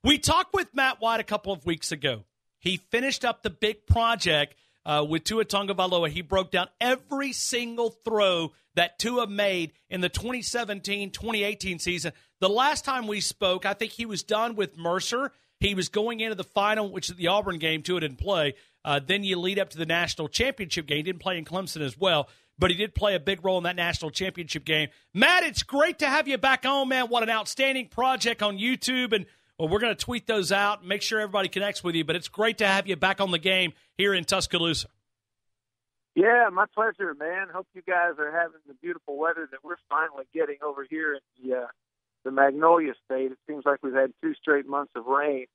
We talked with Matt Wyatt a couple of weeks ago. He finished up the big project with Tua Tagovailoa. He broke down every single throw that Tua made in the 2017-2018 season. The last time we spoke, I think he was done with Mercer. He was going into the final, which is the Auburn game. Tua didn't play. Then you lead up to the national championship game. He didn't play in Clemson as well, but he did play a big role in that national championship game. Matt, it's great to have you back on, man. What an outstanding project on YouTube. And well, we're going to tweet those out and make sure everybody connects with you, but it's great to have you back on the game here in Tuscaloosa. Yeah, my pleasure, man. Hope you guys are having the beautiful weather that we're finally getting over here in the Magnolia State. It seems like we've had 2 straight months of rain.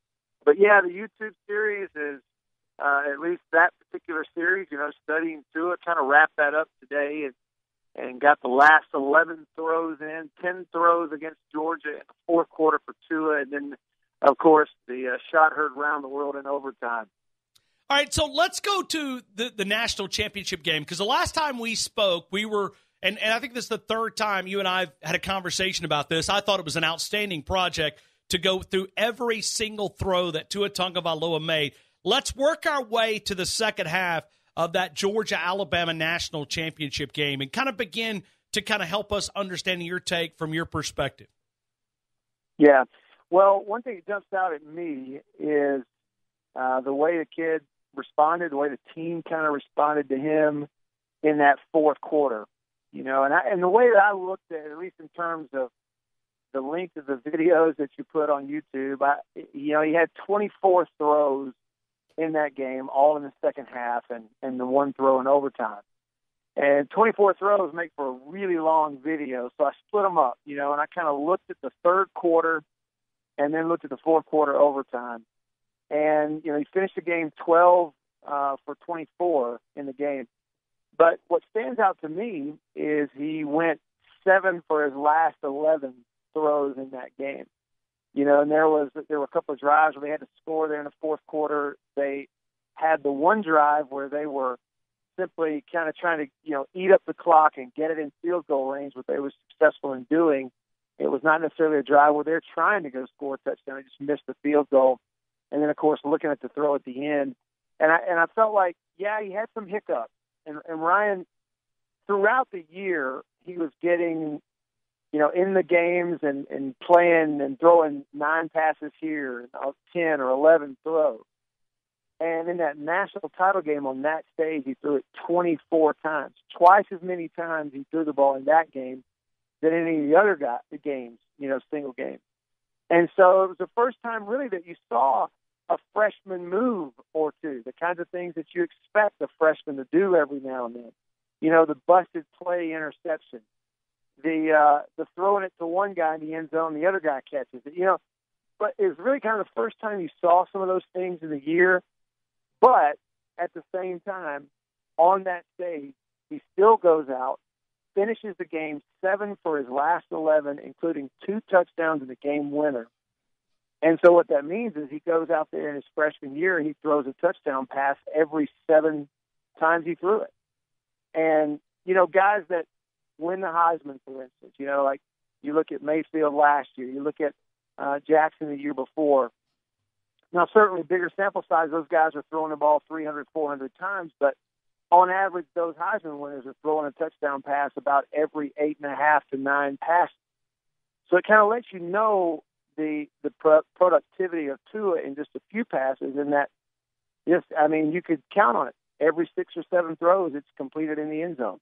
But, yeah, the YouTube series is, at least that particular series, studying through it, kind of wrapped that up today and got the last 11 throws in, 10 throws against Georgia in the fourth quarter for Tua, and then, of course, the shot heard around the world in overtime. All right, so let's go to the national championship game, because the last time we spoke, we were – and I think this is the third time you and I have had a conversation about this. I thought it was an outstanding project to go through every single throw that Tua Tagovailoa made. Let's work our way to the second half of that Georgia-Alabama national championship game and kind of begin to kind of help us understand your take from your perspective. Yeah. Well, one thing that jumps out at me is the way the kid responded, the way the team kind of responded to him in that fourth quarter. And the way that I looked at least in terms of the length of the videos that you put on YouTube, he had 24 throws in that game, all in the second half, and the one throw in overtime. And 24 throws make for a really long video, so I split them up, and I kind of looked at the third quarter and then looked at the fourth quarter overtime. And, he finished the game 12 for 24 in the game. But what stands out to me is he went 7 for his last 11 throws in that game. And there were a couple of drives where they had to score there in the fourth quarter. They had the one drive where they were simply kind of trying to, eat up the clock and get it in field goal range, what they were successful in doing. It was not necessarily a drive where they're trying to go score a touchdown. They just missed the field goal. And then, of course, looking at the throw at the end. And I felt like, yeah, he had some hiccups. And Ryan, throughout the year, he was getting, in the games and playing and throwing 9 passes here, 10 or 11 throws. And in that national title game on that stage, he threw it 24 times, twice as many times he threw the ball in that game than any of the other games, single game. And so it was the first time really that you saw a freshman move or two, the kinds of things that you expect a freshman to do every now and then. The busted play interception, the throwing it to one guy in the end zone, the other guy catches it, But it was really kind of the first time you saw some of those things in the year. But at the same time, on that stage, he still goes out, finishes the game 7 for his last 11, including 2 touchdowns and the game winner. And so what that means is he goes out there in his freshman year and he throws a touchdown pass every 7 times he threw it. And, guys that win the Heisman, for instance, like you look at Mayfield last year, you look at Jackson the year before. Now, certainly bigger sample size, those guys are throwing the ball 300, 400 times, but on average, those Heisman winners are throwing a touchdown pass about every 8.5 to 9 passes. So it kind of lets you know the productivity of Tua in just a few passes, and that, you could count on it. Every 6 or 7 throws, it's completed in the end zone.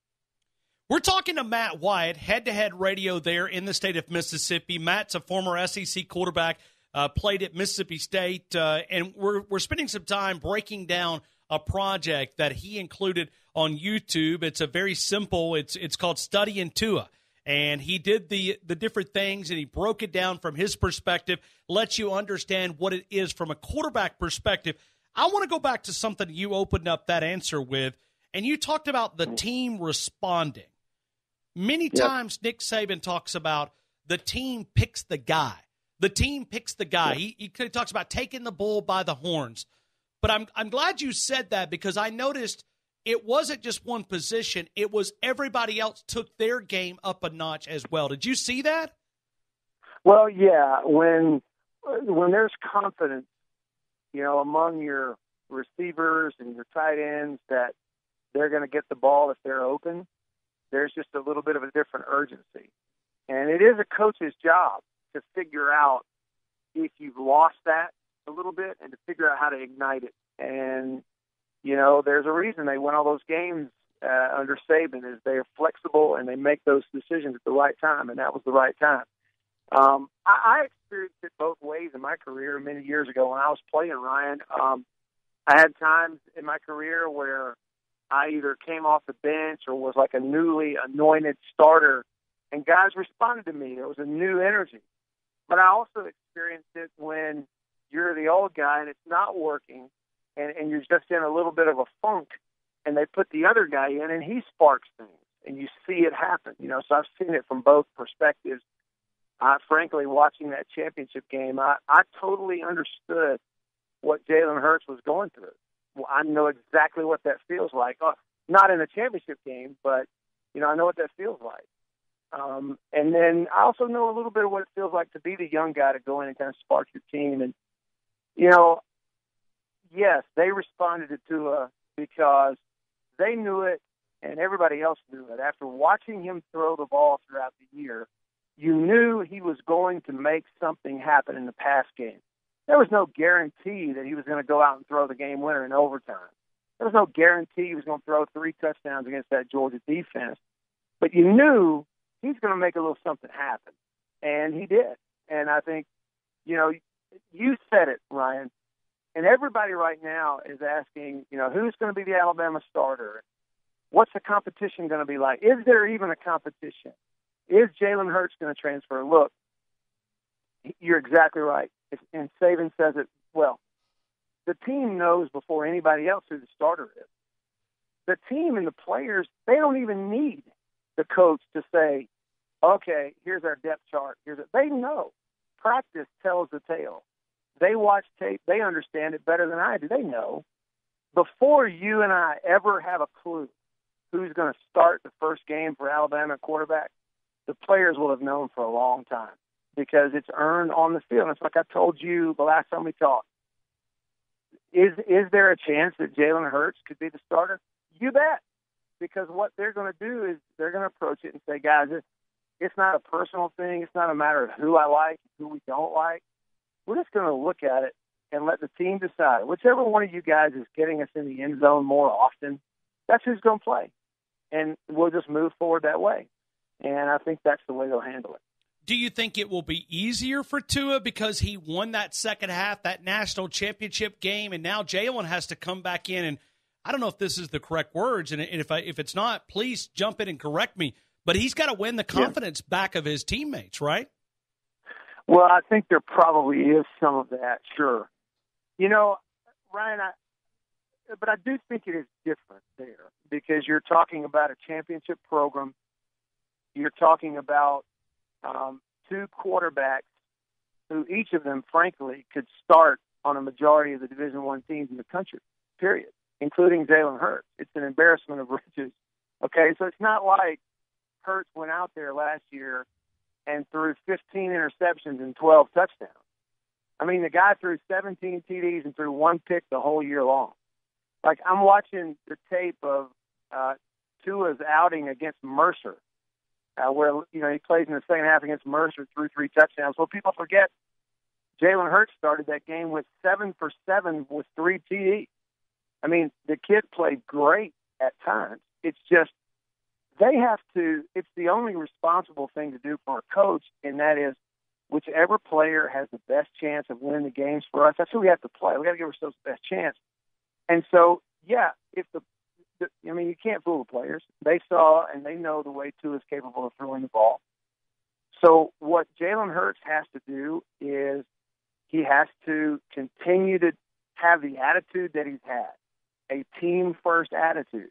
We're talking to Matt Wyatt, head-to-head radio there in the state of Mississippi. Matt's a former SEC quarterback, played at Mississippi State, and we're spending some time breaking down a project that he included on YouTube. It's a very simple, it's called Studying Tua. And he did the different things, and he broke it down from his perspective, lets you understand what it is from a quarterback perspective. I want to go back to something you opened up that answer with, and you talked about the team responding. Many times Nick Saban talks about the team picks the guy. The team picks the guy. He talks about taking the bull by the horns. But I'm glad you said that, because I noticed it wasn't just one position. It was everybody else took their game up a notch as well. Did you see that? Well, yeah. When when there's confidence, among your receivers and your tight ends that they're going to get the ball if they're open, there's just a little bit of a different urgency. And it is a coach's job to figure out if you've lost that a little bit and to figure out how to ignite it. And, there's a reason they win all those games under Saban, is they are flexible and they make those decisions at the right time, and that was the right time. I experienced it both ways in my career many years ago when I was playing, Ryan. I had times in my career where I either came off the bench or was like a newly anointed starter, and guys responded to me. There was a new energy. But I also experienced it when you're the old guy and it's not working, and you're just in a little bit of a funk, and they put the other guy in and he sparks things, and you see it happen. So I've seen it from both perspectives. Frankly, watching that championship game, I totally understood what Jalen Hurts was going through. Well, I know exactly what that feels like. Not in a championship game, but, I know what that feels like. And then I also know a little bit of what it feels like to be the young guy to go in and kind of spark your team. And, yes, they responded to Tua because they knew it and everybody else knew it. After watching him throw the ball throughout the year, you knew he was going to make something happen in the pass game. There was no guarantee that he was going to go out and throw the game winner in overtime. There was no guarantee he was going to throw 3 touchdowns against that Georgia defense. But you knew he's going to make a little something happen. And he did. And I think, you said it, Ryan. And everybody right now is asking, who's going to be the Alabama starter? What's the competition going to be like? Is there even a competition? Is Jalen Hurts going to transfer? Look, you're exactly right. And Saban says it well. The team knows before anybody else who the starter is. The team and the players, they don't even need the coach to say, okay, here's our depth chart. They know. Practice tells the tale. They watch tape. They understand it better than I do. They know. Before you and I ever have a clue who's going to start the first game for Alabama quarterback, the players will have known for a long time because it's earned on the field. It's like I told you the last time we talked. Is there a chance that Jalen Hurts could be the starter? You bet. Because what they're going to do is they're going to approach it and say, guys, it's not a personal thing. It's not a matter of who I like, who we don't like. We're just going to look at it and let the team decide. Whichever one of you guys is getting us in the end zone more often, that's who's going to play. And we'll just move forward that way. And I think that's the way they'll handle it. Do you think it will be easier for Tua because he won that second half, that national championship game, and now Jalen has to come back in? And I don't know if this is the correct words, and if it's not, please jump in and correct me. But he's got to win the confidence back of his teammates, right? Well, I think there probably is some of that, sure. Ryan, but I do think it is different there because you're talking about a championship program. You're talking about 2 quarterbacks who each of them, frankly, could start on a majority of the Division I teams in the country, period, including Jalen Hurts. It's an embarrassment of riches. Okay, so it's not like Hurts went out there last year and threw 15 interceptions and 12 touchdowns. I mean, the guy threw 17 TDs and threw 1 pick the whole year long. Like, I'm watching the tape of Tua's outing against Mercer, where, he plays in the second half against Mercer, threw 3 touchdowns. Well, people forget Jalen Hurts started that game with 7 for 7 with 3 TDs. I mean, the kid played great at times. It's just it's the only responsible thing to do for a coach, and that is whichever player has the best chance of winning the games for us, that's who we have to play. We got to give ourselves the best chance. And so, if you can't fool the players. They saw and they know the way Tua is capable of throwing the ball. So what Jalen Hurts has to do is he has to continue to have the attitude that he's had, a team-first attitude.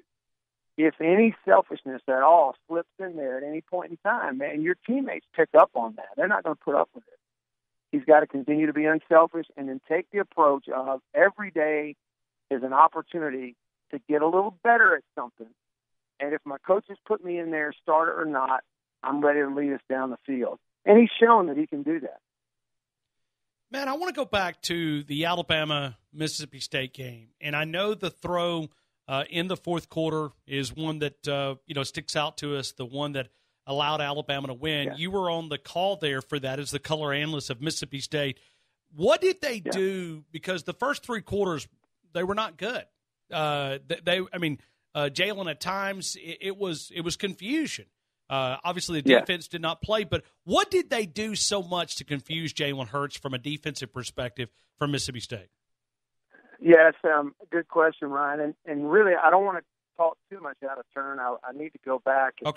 If any selfishness at all slips in there at any point in time, man, your teammates pick up on that. They're not going to put up with it. He's got to continue to be unselfish and then take the approach of every day is an opportunity to get a little better at something. And if my coaches put me in there, starter or not, I'm ready to lead us down the field. And he's shown that he can do that. Man, I want to go back to the Alabama-Mississippi State game, and I know the throw in the fourth quarter is one that sticks out to us, the one that allowed Alabama to win. Yeah. You were on the call there for that as the color analyst of Mississippi State. What did they do? Because the first three quarters, they were not good. Jalen, at times it was confusion. Obviously, the defense did not play, but what did they do so much to confuse Jalen Hurts from a defensive perspective from Mississippi State? Yes, good question, Ryan. And really, I don't want to talk too much out of turn. I need to go back and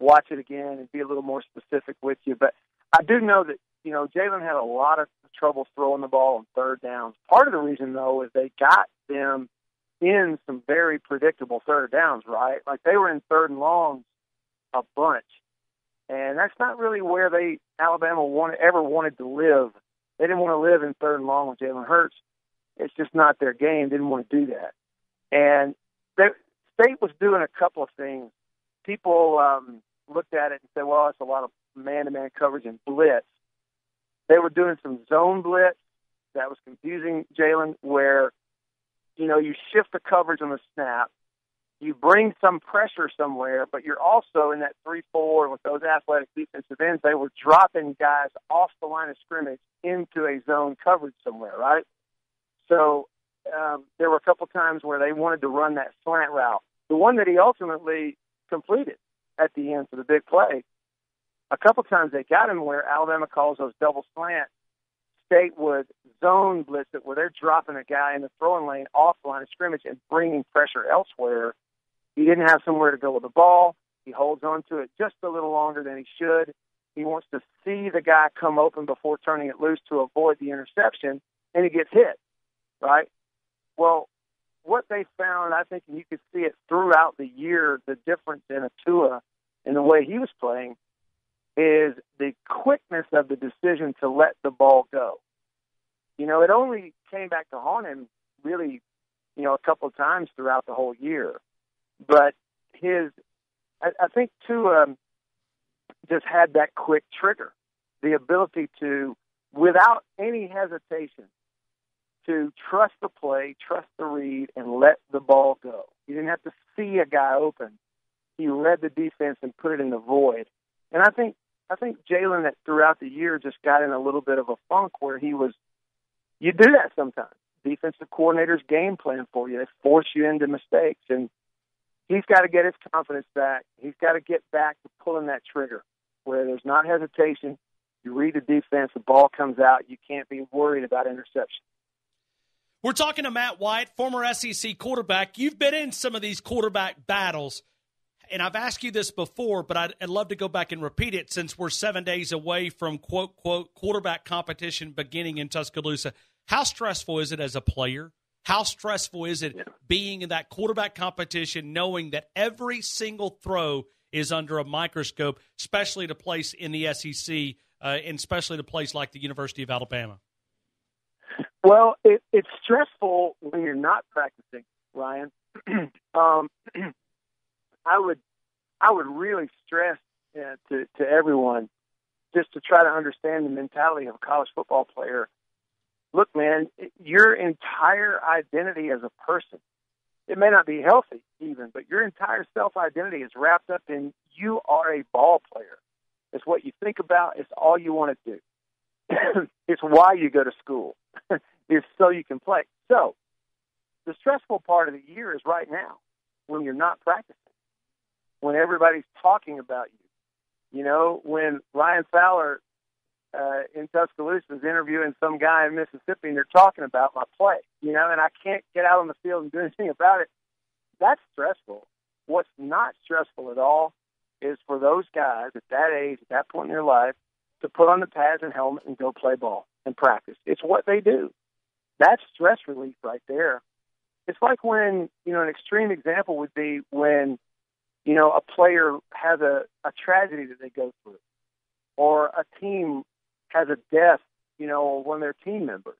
watch it again and be a little more specific with you. But I do know that, Jalen had a lot of trouble throwing the ball on third downs. Part of the reason, though, is they got them in some very predictable third downs, right? Like they were in third and longs a bunch. And that's not really where Alabama ever wanted to live. They didn't want to live in third and long with Jalen Hurts. It's just not their game. They didn't want to do that. And State was doing a couple of things. People looked at it and said, well, it's a lot of man-to-man coverage and blitz. They were doing some zone blitz that was confusing Jalen, where, you shift the coverage on the snap, you bring some pressure somewhere, but you're also in that 3-4 with those athletic defensive ends. They were dropping guys off the line of scrimmage into a zone coverage somewhere, right? So there were a couple times where they wanted to run that slant route. The one that he ultimately completed at the end for the big play, a couple times they got him where Alabama calls those double slants. State would zone blitz it where they're dropping a guy in the throwing lane off the line of scrimmage and bringing pressure elsewhere. He didn't have somewhere to go with the ball. He holds on to it just a little longer than he should. He wants to see the guy come open before turning it loose to avoid the interception, and he gets hit, right? Well, what they found, I think you could see it throughout the year, the difference in a Tua and the way he was playing is the quickness of the decision to let the ball go. It only came back to haunt him really, a couple of times throughout the whole year. But I think Tua just had that quick trigger, the ability to, without any hesitation, to trust the play, trust the read, and let the ball go. He didn't have to see a guy open. He read the defense and put it in the void. And I think Jalen, that throughout the year, just got in a little bit of a funk where you do that sometimes. Defensive coordinators game plan for you. They force you into mistakes. And he's got to get his confidence back. He's got to get back to pulling that trigger where there's not hesitation. You read the defense, the ball comes out. You can't be worried about interception. We're talking to Matt Wyatt, former SEC quarterback. You've been in some of these quarterback battles, and I've asked you this before, but I'd love to go back and repeat it since we're 7 days away from, quote, quarterback competition beginning in Tuscaloosa. How stressful is it as a player? How stressful is it being in that quarterback competition, knowing that every single throw is under a microscope, especially at a place in the SEC, and especially at a place like the University of Alabama? Well, it's stressful when you're not practicing, Ryan. I would really stress to everyone just to try to understand the mentality of a college football player. Look, man, your entire identity as a person, it may not be healthy even, but your entire self-identity is wrapped up in you are a ball player. It's what you think about. It's all you want to do. It's why you go to school. It's so you can play. So the stressful part of the year is right now when you're not practicing, when everybody's talking about you. When Ryan Fowler in Tuscaloosa is interviewing some guy in Mississippi and they're talking about my play, and I can't get out on the field and do anything about it. That's stressful. What's not stressful at all is for those guys at that age, at that point in their life, to put on the pads and helmet and go play ball and practice. It's what they do. That's stress relief right there. It's like when, an extreme example would be when, a player has a tragedy that they go through, or a team has a death, of one of their team members.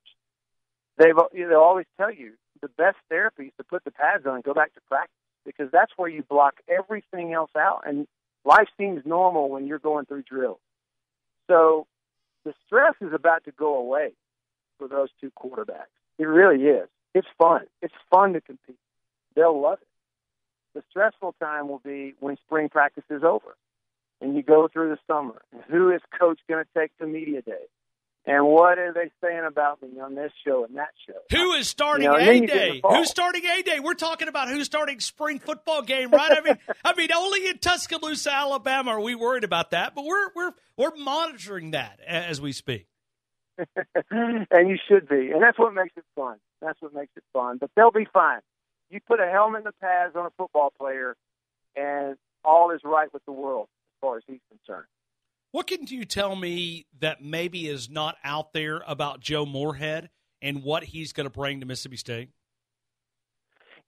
They'll always tell you the best therapy is to put the pads on and go back to practice, because that's where you block everything else out. And life seems normal when you're going through drills. So the stress is about to go away. for those two quarterbacks. It really is. It's fun. It's fun to compete. They'll love it. The stressful time will be when spring practice is over and you go through the summer. And who is coach going to take to media day? And what are they saying about me on this show and that show? Who is starting A-Day? Who's starting A-Day? We're talking about who's starting spring football game, right? I mean, only in Tuscaloosa, Alabama are we worried about that, but we're monitoring that as we speak. And you should be. And that's what makes it fun. That's what makes it fun. But they'll be fine. You put a helmet and the pads on a football player, and all is right with the world as far as he's concerned. What can you tell me that maybe is not out there about Joe Moorhead and what he's going to bring to Mississippi State?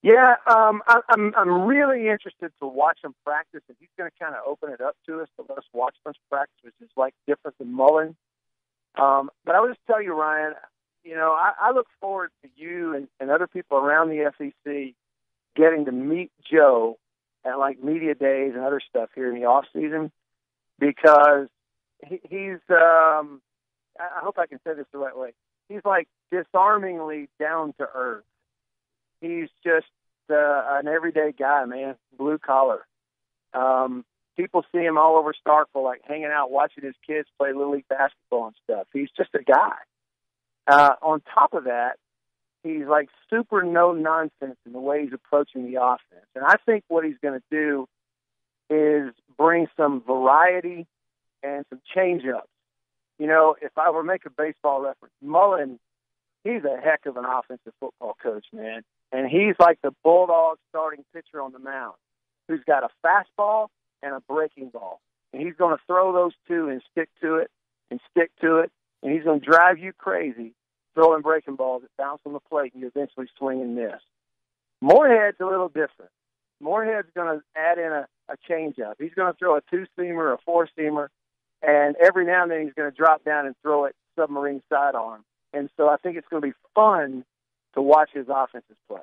Yeah, I'm really interested to watch him practice, and he's going to kind of open it up to us to let us watch him practice, which is like different than Mullen. But I would just tell you, Ryan, I look forward to you and other people around the SEC getting to meet Joe at like media days and other stuff here in the off season, because he's I hope I can say this the right way. He's like disarmingly down to earth. He's just an everyday guy, man, blue collar. People see him all over Starkville, like hanging out, watching his kids play Little League basketball and stuff. He's just a guy. On top of that, he's like super no-nonsense in the way he's approaching the offense. And I think what he's going to do is bring some variety and some change-ups. If I were to make a baseball reference, Mullen, he's a heck of an offensive football coach, man. And he's like the Bulldog starting pitcher on the mound who's got a fastball and a breaking ball. And he's going to throw those two and stick to it and stick to it. And he's going to drive you crazy throwing breaking balls that bounce on the plate and you eventually swing and miss. Moorhead's a little different. Moorhead's going to add in a change-up. He's going to throw a two-seamer, a four-seamer, and every now and then he's going to drop down and throw it submarine sidearm. And so I think it's going to be fun to watch his offenses play.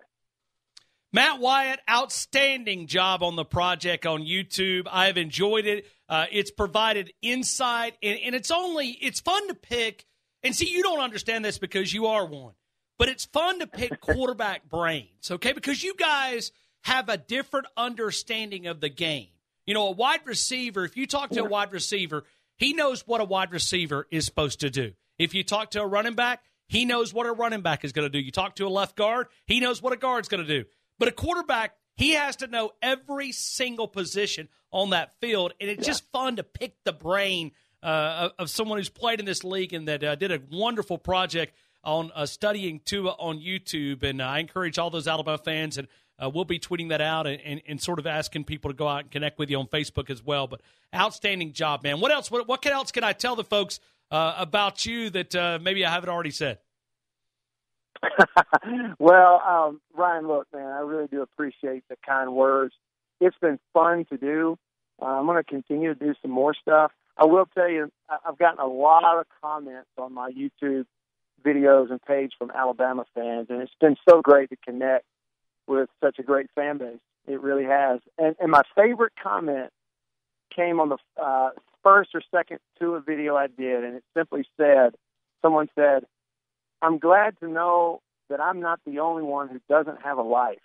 Matt Wyatt, outstanding job on the project on YouTube. I have enjoyed it. It's provided insight, and it's fun to pick. And see, you don't understand this because you are one, but it's fun to pick quarterback brains, okay? Because you guys have a different understanding of the game. A wide receiver, if you talk to a wide receiver, he knows what a wide receiver is supposed to do. If you talk to a running back, he knows what a running back is going to do. You talk to a left guard, he knows what a guard's going to do. But a quarterback, he has to know every single position on that field, and it's just fun to pick the brain of someone who's played in this league and that did a wonderful project on studying Tua on YouTube. And I encourage all those Alabama fans, and we'll be tweeting that out and sort of asking people to go out and connect with you on Facebook as well. But outstanding job, man. What else? What else can I tell the folks about you that maybe I haven't already said? Well, Ryan, look, man, I really do appreciate the kind words. It's been fun to do. I'm going to continue to do some more stuff. I will tell you, I've gotten a lot of comments on my YouTube videos and page from Alabama fans, and it's been so great to connect with such a great fan base. It really has. And my favorite comment came on the first or second Tua video I did, and it simply said, someone said, "I'm glad to know that I'm not the only one who doesn't have a life."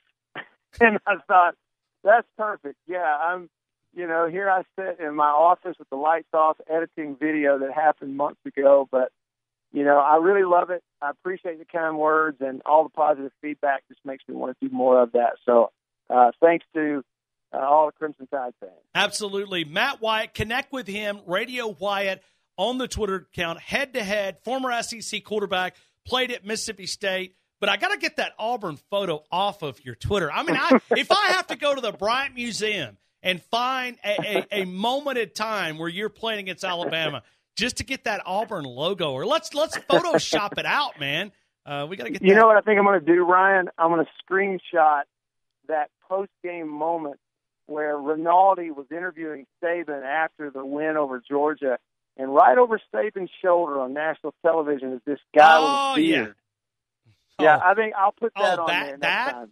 And I thought, that's perfect. Yeah, here I sit in my office with the lights off, editing video that happened months ago. But, I really love it. I appreciate the kind words, and all the positive feedback just makes me want to do more of that. So thanks to all the Crimson Tide fans. Absolutely. Matt Wyatt, connect with him, Radio Wyatt, on the Twitter account, head-to-head, former SEC quarterback, played at Mississippi State. But I got to get that Auburn photo off of your Twitter. I mean, if I have to go to the Bryant Museum and find a moment in time where you're playing against Alabama just to get that Auburn logo, or let's Photoshop it out, man. We got to get. You know what I think I'm going to do, Ryan? I'm going to screenshot that post-game moment where Rinaldi was interviewing Saban after the win over Georgia, and right over Saban's shoulder on national television is this guy with a beard. Yeah, I think I'll put that on there next time.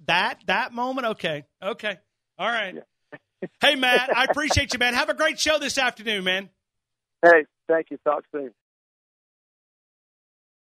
That moment? Okay. All right. Yeah. Hey, Matt, I appreciate you, man. Have a great show this afternoon, man. Hey, thank you. Talk soon.